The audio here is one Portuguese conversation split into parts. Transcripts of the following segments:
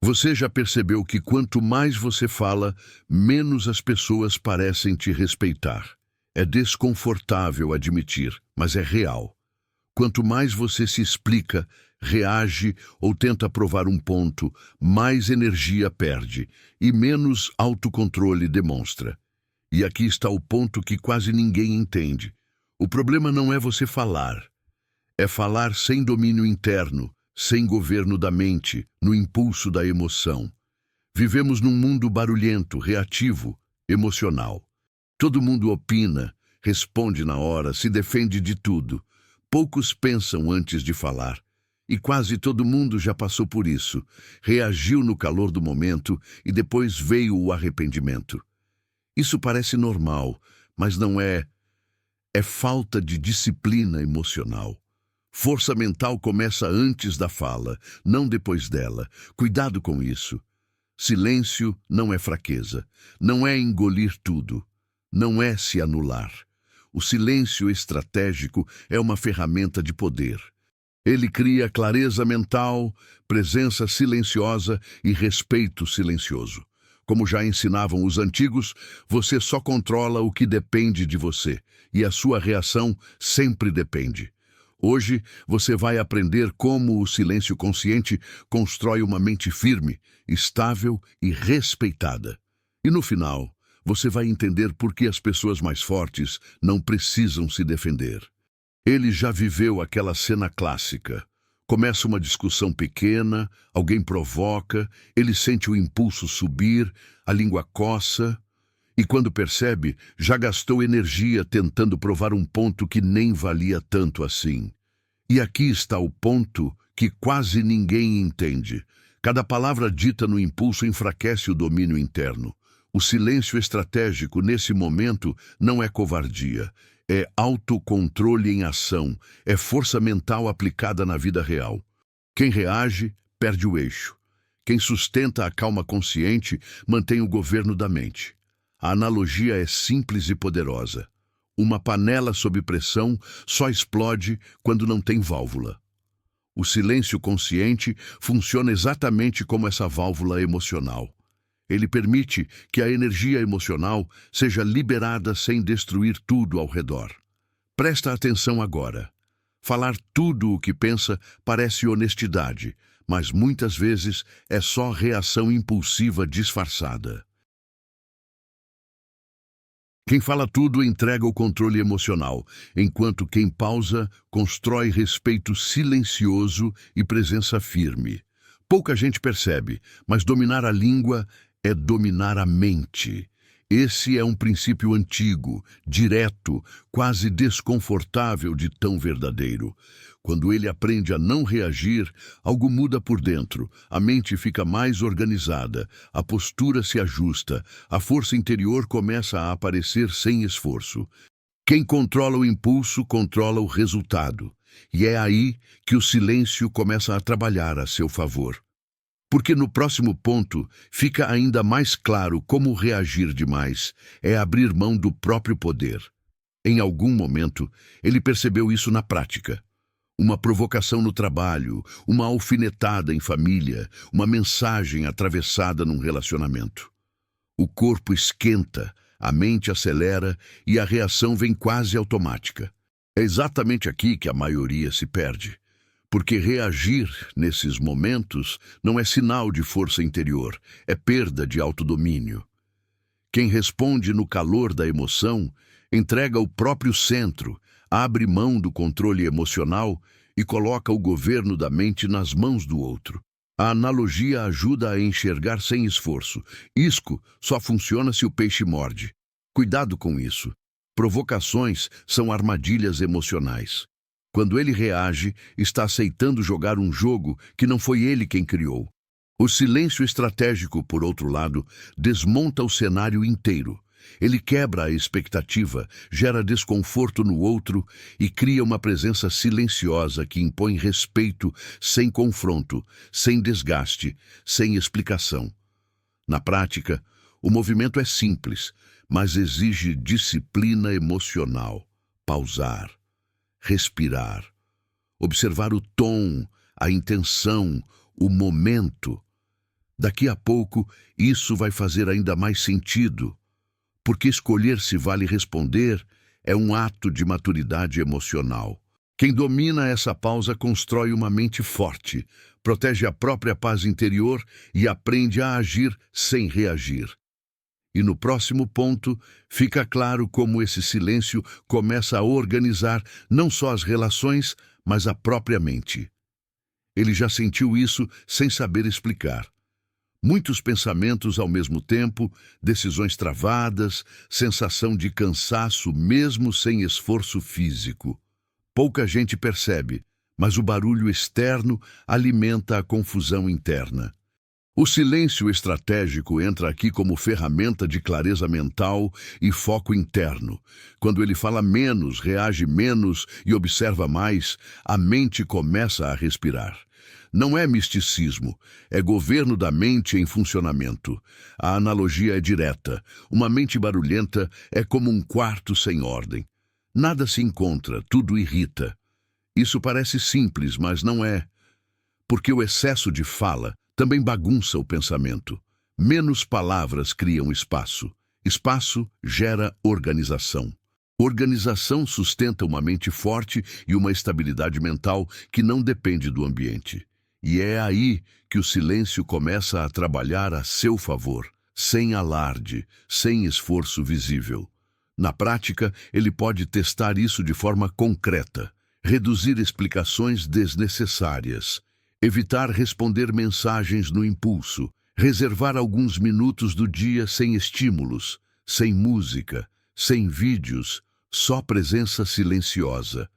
Você já percebeu que quanto mais você fala, menos as pessoas parecem te respeitar? É desconfortável admitir, mas é real. Quanto mais você se explica, reage ou tenta provar um ponto, mais energia perde e menos autocontrole demonstra. E aqui está o ponto que quase ninguém entende. O problema não é você falar. É falar sem domínio interno, sem governo da mente, no impulso da emoção. Vivemos num mundo barulhento, reativo, emocional. Todo mundo opina, responde na hora, se defende de tudo. Poucos pensam antes de falar. E quase todo mundo já passou por isso. Reagiu no calor do momento e depois veio o arrependimento. Isso parece normal, mas não é. É falta de disciplina emocional. Força mental começa antes da fala, não depois dela. Cuidado com isso. Silêncio não é fraqueza, não é engolir tudo, não é se anular. O silêncio estratégico é uma ferramenta de poder. Ele cria clareza mental, presença silenciosa e respeito silencioso. Como já ensinavam os antigos, você só controla o que depende de você, e a sua reação sempre depende. Hoje, você vai aprender como o silêncio consciente constrói uma mente firme, estável e respeitada. E no final, você vai entender por que as pessoas mais fortes não precisam se defender. Ele já viveu aquela cena clássica. Começa uma discussão pequena, alguém provoca, ele sente o impulso subir, a língua coça, e quando percebe, já gastou energia tentando provar um ponto que nem valia tanto assim. E aqui está o ponto que quase ninguém entende. Cada palavra dita no impulso enfraquece o domínio interno. O silêncio estratégico, nesse momento, não é covardia. É autocontrole em ação, é força mental aplicada na vida real. Quem reage, perde o eixo. Quem sustenta a calma consciente, mantém o governo da mente. A analogia é simples e poderosa. Uma panela sob pressão só explode quando não tem válvula. O silêncio consciente funciona exatamente como essa válvula emocional. Ele permite que a energia emocional seja liberada sem destruir tudo ao redor. Presta atenção agora. Falar tudo o que pensa parece honestidade, mas muitas vezes é só reação impulsiva disfarçada. Quem fala tudo entrega o controle emocional, enquanto quem pausa constrói respeito silencioso e presença firme. Pouca gente percebe, mas dominar a língua é dominar a mente. Esse é um princípio antigo, direto, quase desconfortável de tão verdadeiro. Quando ele aprende a não reagir, algo muda por dentro, a mente fica mais organizada, a postura se ajusta, a força interior começa a aparecer sem esforço. Quem controla o impulso controla o resultado, e é aí que o silêncio começa a trabalhar a seu favor. Porque no próximo ponto fica ainda mais claro como reagir demais é abrir mão do próprio poder. Em algum momento, ele percebeu isso na prática. Uma provocação no trabalho, uma alfinetada em família, uma mensagem atravessada num relacionamento. O corpo esquenta, a mente acelera e a reação vem quase automática. É exatamente aqui que a maioria se perde. Porque reagir nesses momentos não é sinal de força interior, é perda de autodomínio. Quem responde no calor da emoção entrega o próprio centro, abre mão do controle emocional e coloca o governo da mente nas mãos do outro. A analogia ajuda a enxergar sem esforço. Isco só funciona se o peixe morde. Cuidado com isso. Provocações são armadilhas emocionais. Quando ele reage, está aceitando jogar um jogo que não foi ele quem criou. O silêncio estratégico, por outro lado, desmonta o cenário inteiro. Ele quebra a expectativa, gera desconforto no outro e cria uma presença silenciosa que impõe respeito sem confronto, sem desgaste, sem explicação. Na prática, o movimento é simples, mas exige disciplina emocional. Pausar, respirar, observar o tom, a intenção, o momento. Daqui a pouco, isso vai fazer ainda mais sentido, porque escolher se vale responder é um ato de maturidade emocional. Quem domina essa pausa constrói uma mente forte, protege a própria paz interior e aprende a agir sem reagir. E no próximo ponto, fica claro como esse silêncio começa a organizar não só as relações, mas a própria mente. Ele já sentiu isso sem saber explicar. Muitos pensamentos ao mesmo tempo, decisões travadas, sensação de cansaço mesmo sem esforço físico. Pouca gente percebe, mas o barulho externo alimenta a confusão interna. O silêncio estratégico entra aqui como ferramenta de clareza mental e foco interno. Quando ele fala menos, reage menos e observa mais, a mente começa a respirar. Não é misticismo, é governo da mente em funcionamento. A analogia é direta. Uma mente barulhenta é como um quarto sem ordem. Nada se encontra, tudo irrita. Isso parece simples, mas não é. Porque o excesso de fala também bagunça o pensamento. Menos palavras criam espaço. Espaço gera organização. Organização sustenta uma mente forte e uma estabilidade mental que não depende do ambiente. E é aí que o silêncio começa a trabalhar a seu favor, sem alarde, sem esforço visível. Na prática, ele pode testar isso de forma concreta, reduzir explicações desnecessárias, evitar responder mensagens no impulso, reservar alguns minutos do dia sem estímulos, sem música, sem vídeos, só presença silenciosa.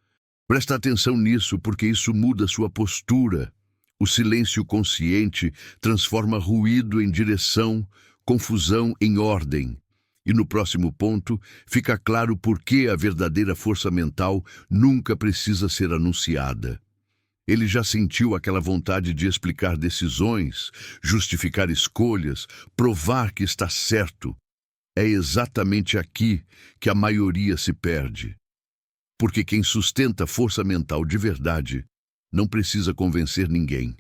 Presta atenção nisso porque isso muda sua postura. O silêncio consciente transforma ruído em direção, confusão em ordem. E no próximo ponto, fica claro por que a verdadeira força mental nunca precisa ser anunciada. Ele já sentiu aquela vontade de explicar decisões, justificar escolhas, provar que está certo. É exatamente aqui que a maioria se perde. Porque quem sustenta força mental de verdade não precisa convencer ninguém.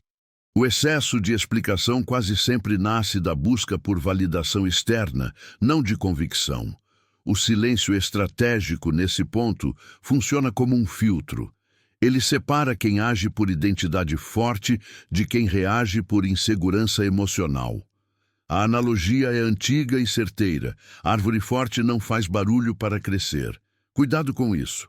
O excesso de explicação quase sempre nasce da busca por validação externa, não de convicção. O silêncio estratégico, nesse ponto, funciona como um filtro. Ele separa quem age por identidade forte de quem reage por insegurança emocional. A analogia é antiga e certeira. Árvore forte não faz barulho para crescer. Cuidado com isso.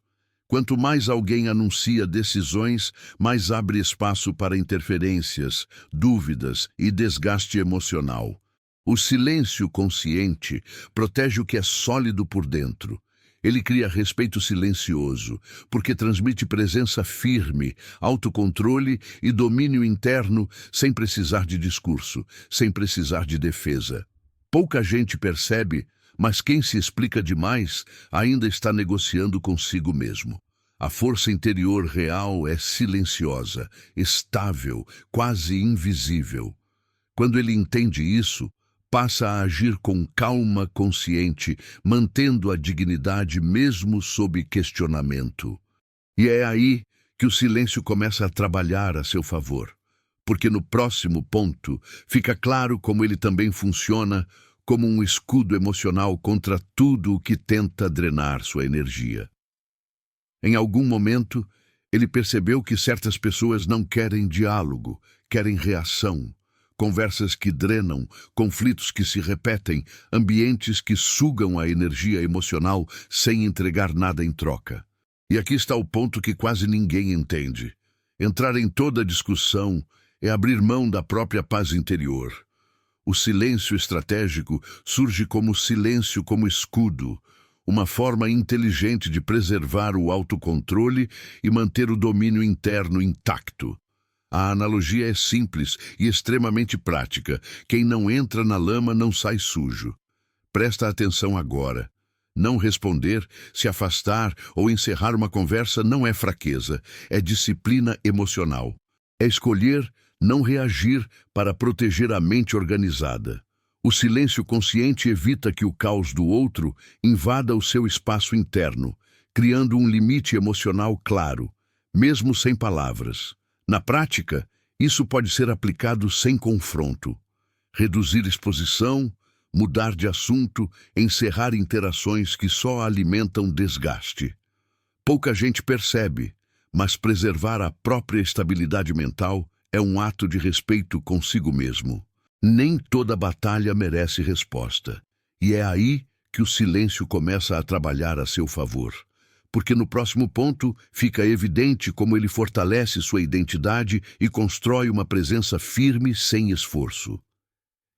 Quanto mais alguém anuncia decisões, mais abre espaço para interferências, dúvidas e desgaste emocional. O silêncio consciente protege o que é sólido por dentro. Ele cria respeito silencioso, porque transmite presença firme, autocontrole e domínio interno sem precisar de discurso, sem precisar de defesa. Pouca gente percebe, mas quem se explica demais ainda está negociando consigo mesmo. A força interior real é silenciosa, estável, quase invisível. Quando ele entende isso, passa a agir com calma consciente, mantendo a dignidade mesmo sob questionamento. E é aí que o silêncio começa a trabalhar a seu favor, porque no próximo ponto fica claro como ele também funciona como um escudo emocional contra tudo o que tenta drenar sua energia. Em algum momento, ele percebeu que certas pessoas não querem diálogo, querem reação. Conversas que drenam, conflitos que se repetem, ambientes que sugam a energia emocional sem entregar nada em troca. E aqui está o ponto que quase ninguém entende. Entrar em toda discussão é abrir mão da própria paz interior. O silêncio estratégico surge como silêncio como escudo, uma forma inteligente de preservar o autocontrole e manter o domínio interno intacto. A analogia é simples e extremamente prática. Quem não entra na lama não sai sujo. Presta atenção agora. Não responder, se afastar ou encerrar uma conversa não é fraqueza, é disciplina emocional. É escolher não reagir para proteger a mente organizada. O silêncio consciente evita que o caos do outro invada o seu espaço interno, criando um limite emocional claro, mesmo sem palavras. Na prática, isso pode ser aplicado sem confronto. reduzir exposição, mudar de assunto, encerrar interações que só alimentam desgaste. Pouca gente percebe, mas preservar a própria estabilidade mental é um ato de respeito consigo mesmo. Nem toda batalha merece resposta, e é aí que o silêncio começa a trabalhar a seu favor. Porque no próximo ponto fica evidente como ele fortalece sua identidade e constrói uma presença firme sem esforço.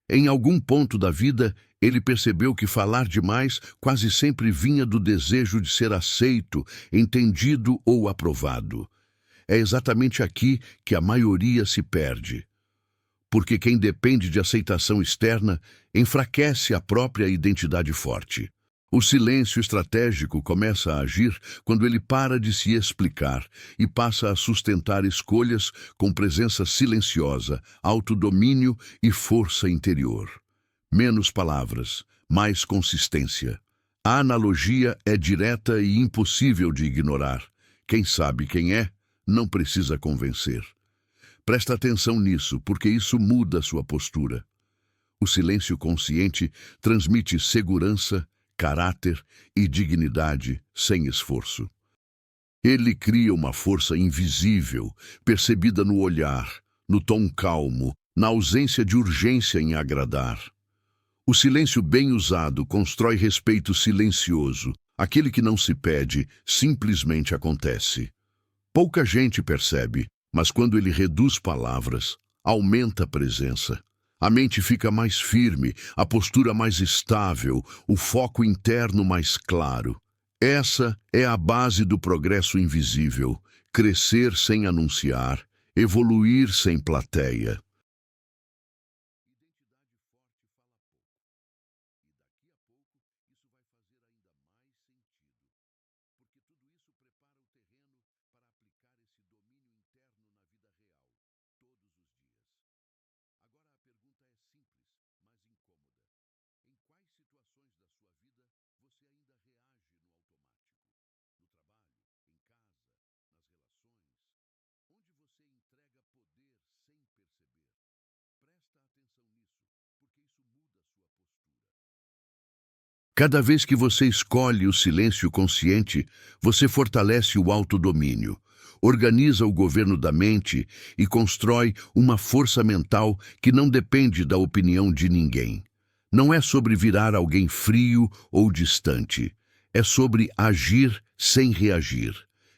Em algum ponto da vida, ele percebeu que falar demais quase sempre vinha do desejo de ser aceito, entendido ou aprovado. É exatamente aqui que a maioria se perde. Porque quem depende de aceitação externa enfraquece a própria identidade forte. O silêncio estratégico começa a agir quando ele para de se explicar e passa a sustentar escolhas com presença silenciosa, autodomínio e força interior. Menos palavras, mais consistência. A analogia é direta e impossível de ignorar. Quem sabe quem é, não precisa convencer. Presta atenção nisso, porque isso muda sua postura. O silêncio consciente transmite segurança, caráter e dignidade sem esforço. Ele cria uma força invisível, percebida no olhar, no tom calmo, na ausência de urgência em agradar. O silêncio bem usado constrói respeito silencioso. Aquele que não se pede, simplesmente acontece. Pouca gente percebe, mas quando ele reduz palavras, aumenta a presença. A mente fica mais firme, a postura mais estável, o foco interno mais claro. Essa é a base do progresso invisível: crescer sem anunciar, evoluir sem plateia. Cada vez que você escolhe o silêncio consciente, você fortalece o autodomínio, organiza o governo da mente e constrói uma força mental que não depende da opinião de ninguém. Não é sobre virar alguém frio ou distante. É sobre agir sem reagir.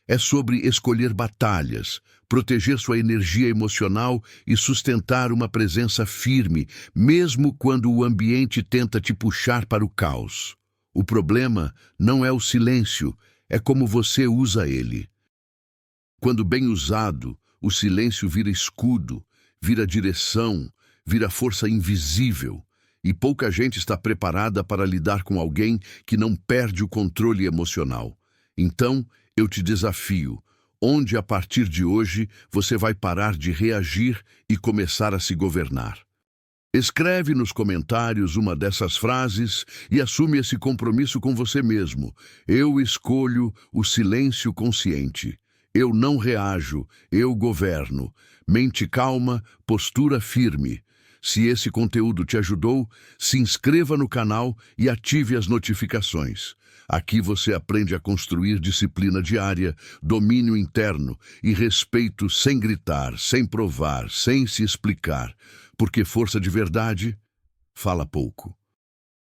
É sobre escolher batalhas, proteger sua energia emocional e sustentar uma presença firme, mesmo quando o ambiente tenta te puxar para o caos. O problema não é o silêncio, é como você usa ele. Quando bem usado, o silêncio vira escudo, vira direção, vira força invisível. E pouca gente está preparada para lidar com alguém que não perde o controle emocional. Então, eu te desafio, onde a partir de hoje você vai parar de reagir e começar a se governar. Escreve nos comentários uma dessas frases e assume esse compromisso com você mesmo. Eu escolho o silêncio consciente. Eu não reajo, eu governo. Mente calma, postura firme. Se esse conteúdo te ajudou, se inscreva no canal e ative as notificações. Aqui você aprende a construir disciplina diária, domínio interno e respeito sem gritar, sem provar, sem se explicar, porque força de verdade fala pouco.